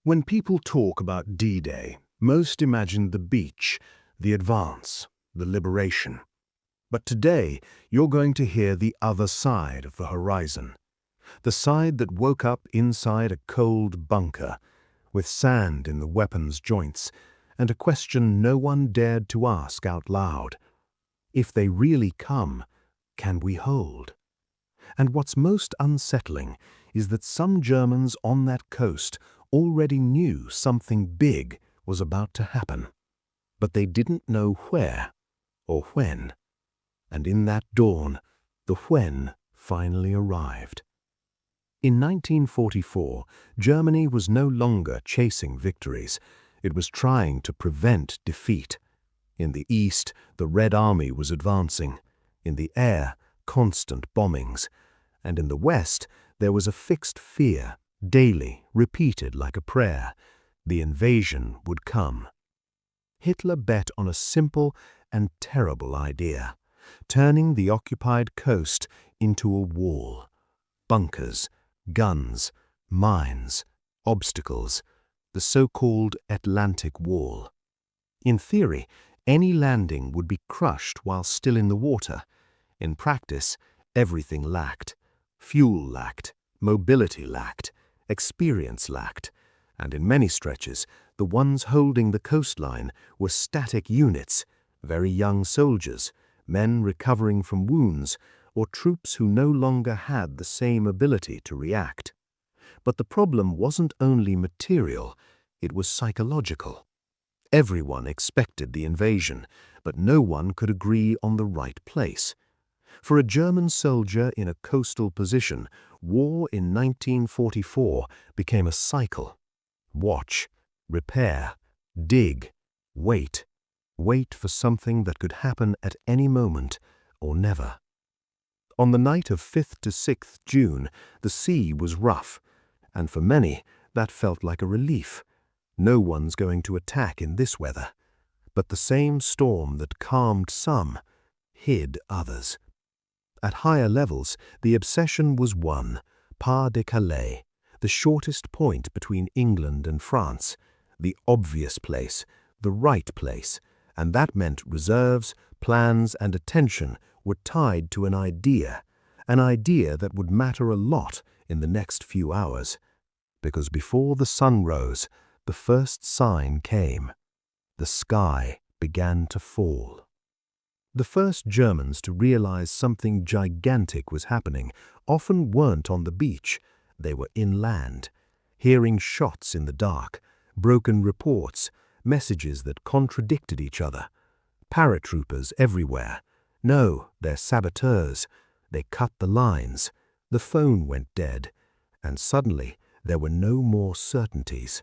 When people talk about D-Day, most imagine the beach, the advance, the liberation. But today, you're going to hear the other side of the horizon. The side that woke up inside a cold bunker, with sand in the weapons joints, and a question no one dared to ask out loud. If they really come, can we hold? And what's most unsettling is that some Germans on that coast already knew something big was about to happen. But they didn't know where or when. And in that dawn, the when finally arrived. In 1944, Germany was no longer chasing victories. It was trying to prevent defeat. In the east, the Red Army was advancing. In the air, constant bombings. And in the west, there was a fixed fear, daily repeated like a prayer. The invasion would come. Hitler bet on a simple and terrible idea, turning the occupied coast into a wall. Bunkers, guns, mines, obstacles, the so-called Atlantic Wall. In theory, any landing would be crushed while still in the water. In practice, everything lacked. Fuel lacked, mobility lacked, experience lacked, and in many stretches, the ones holding the coastline were static units, very young soldiers, men recovering from wounds, or troops who no longer had the same ability to react. But the problem wasn't only material, it was psychological. Everyone expected the invasion, but no one could agree on the right place. For a German soldier in a coastal position, war in 1944 became a cycle. Watch, repair, dig, wait. Wait for something that could happen at any moment or never. On the night of 5th to 6th June, the sea was rough, and for many, that felt like a relief. No one's going to attack in this weather. But the same storm that calmed some hid others. At higher levels, the obsession was one, Pas de Calais, the shortest point between England and France, the obvious place, the right place, and that meant reserves, plans, and attention were tied to an idea that would matter a lot in the next few hours. Because before the sun rose, the first sign came. The sky began to fall. The first Germans to realize something gigantic was happening often weren't on the beach. They were inland, hearing shots in the dark, broken reports, messages that contradicted each other. Paratroopers everywhere. No, they're saboteurs. They cut the lines. The phone went dead. And suddenly, there were no more certainties.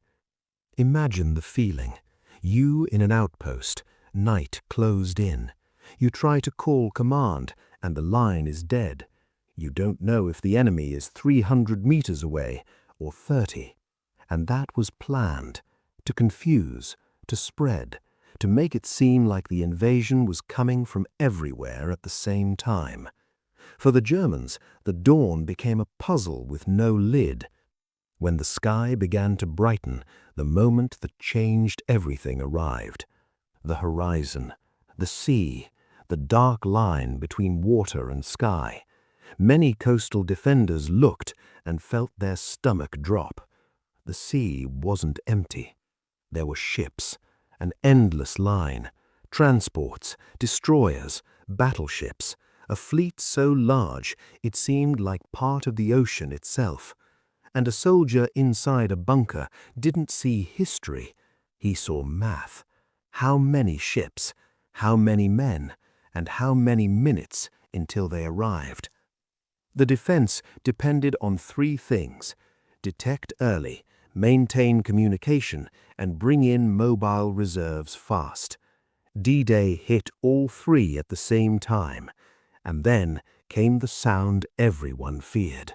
Imagine the feeling. You in an outpost, night closed in. You try to call command, and the line is dead. You don't know if the enemy is 300 meters away or 30. And that was planned, to confuse, to spread, to make it seem like the invasion was coming from everywhere at the same time. For the Germans, the dawn became a puzzle with no lid. When the sky began to brighten, the moment that changed everything arrived. The horizon, the sea, the dark line between water and sky. Many coastal defenders looked and felt their stomach drop. The sea wasn't empty. There were ships, an endless line, transports, destroyers, battleships, a fleet so large it seemed like part of the ocean itself. And a soldier inside a bunker didn't see history, he saw math. How many ships, how many men, and how many minutes until they arrived. The defense depended on three things: detect early, maintain communication, and bring in mobile reserves fast. D-Day hit all three at the same time, and then came the sound everyone feared.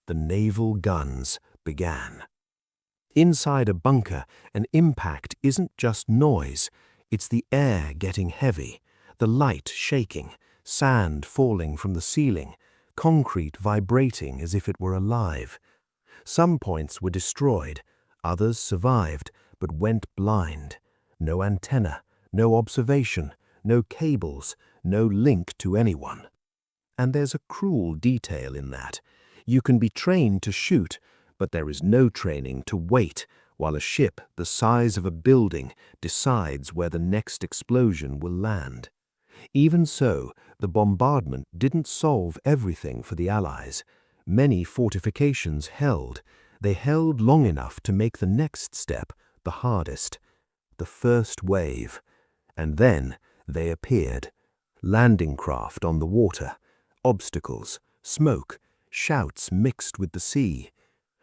The naval guns began. Inside a bunker, an impact isn't just noise, it's the air getting heavy, the light shaking, sand falling from the ceiling, concrete vibrating as if it were alive. Some points were destroyed, Others survived, but went blind. No antenna, no observation, no cables, no link to anyone. And there's a cruel detail in that. You can be trained to shoot, but there is no training to wait while a ship the size of a building decides where the next explosion will land. Even so, the bombardment didn't solve everything for the Allies. Many fortifications held. They held long enough to make the next step the hardest. The first wave. And then they appeared. Landing craft on the water. Obstacles, smoke, shouts mixed with the sea.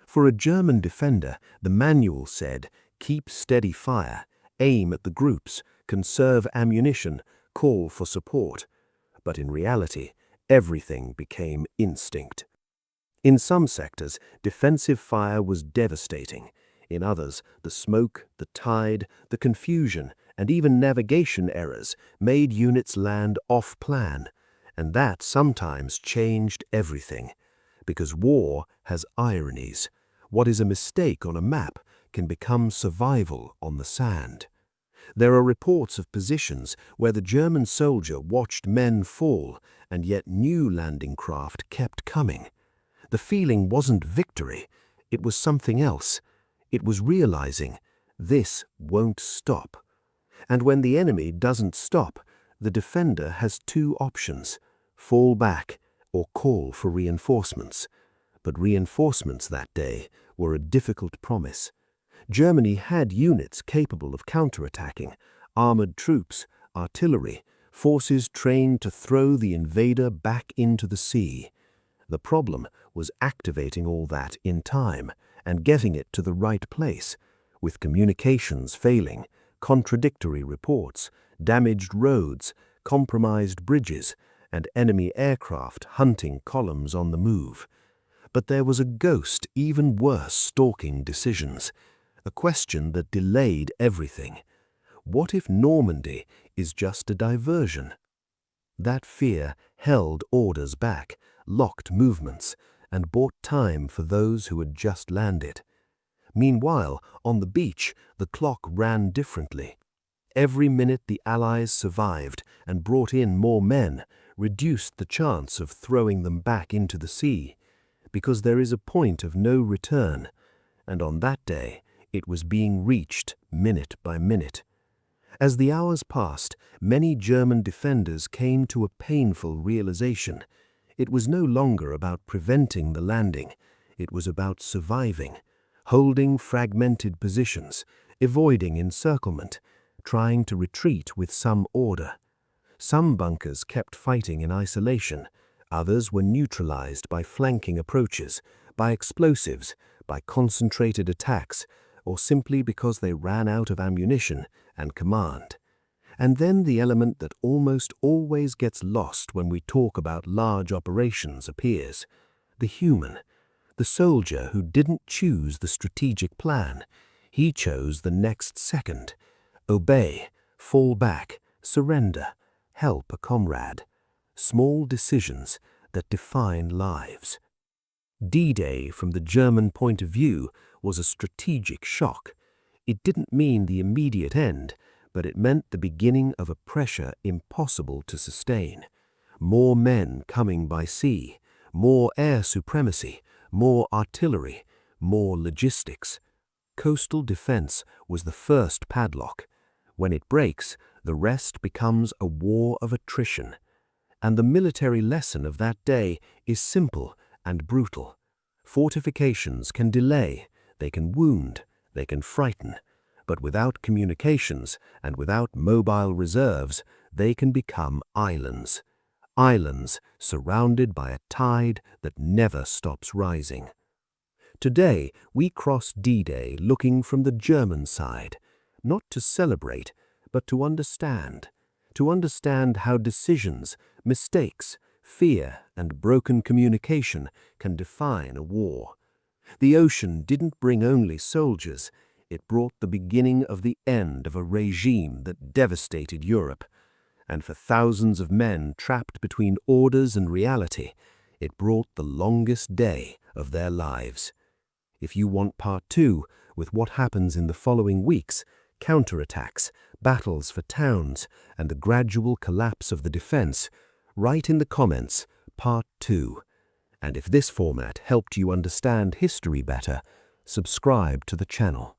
For a German defender, the manual said, keep steady fire, aim at the groups, conserve ammunition, call for support. But in reality, everything became instinct. In some sectors, defensive fire was devastating. In others, the smoke, the tide, the confusion, and even navigation errors made units land off-plan, and that sometimes changed everything. Because war has ironies. What is a mistake on a map can become survival on the sand. There are reports of positions where the German soldier watched men fall, and yet new landing craft kept coming. The feeling wasn't victory, it was something else. It was realizing, this won't stop. And when the enemy doesn't stop, the defender has two options: fall back or call for reinforcements. But reinforcements that day were a difficult promise. Germany had units capable of counterattacking, armored troops, artillery, forces trained to throw the invader back into the sea. The problem was activating all that in time and getting it to the right place, with communications failing, contradictory reports, damaged roads, compromised bridges, and enemy aircraft hunting columns on the move. But there was a ghost even worse stalking decisions, a question that delayed everything. What if Normandy is just a diversion? That fear held orders back, locked movements, and bought time for those who had just landed. Meanwhile, on the beach, the clock ran differently. Every minute the Allies survived and brought in more men reduced the chance of throwing them back into the sea, because there is a point of no return, and on that day it was being reached minute by minute. As the hours passed, many German defenders came to a painful realization. It was no longer about preventing the landing, it was about surviving, holding fragmented positions, avoiding encirclement, trying to retreat with some order. Some bunkers kept fighting in isolation, others were neutralized by flanking approaches, by explosives, by concentrated attacks, or simply because they ran out of ammunition and command. And then the element that almost always gets lost when we talk about large operations appears: the human, the soldier who didn't choose the strategic plan. He chose the next second. Obey, fall back, surrender, help a comrade. Small decisions that define lives. D-Day, from the German point of view, was a strategic shock. It didn't mean the immediate end, but it meant the beginning of a pressure impossible to sustain. More men coming by sea, more air supremacy, more artillery, more logistics. Coastal defense was the first padlock. When it breaks, the rest becomes a war of attrition. And the military lesson of that day is simple and brutal. Fortifications can delay, they can wound, they can frighten, but without communications and without mobile reserves, they can become islands. Islands surrounded by a tide that never stops rising. Today, we cross D-Day looking from the German side, not to celebrate, but to understand how decisions, mistakes, fear, and broken communication can define a war. The ocean didn't bring only soldiers, it brought the beginning of the end of a regime that devastated Europe. And for thousands of men trapped between orders and reality, it brought the longest day of their lives. If you want part 2, with what happens in the following weeks, counterattacks, battles for towns, and the gradual collapse of the defense, write in the comments Part 2. And if this format helped you understand history better, subscribe to the channel.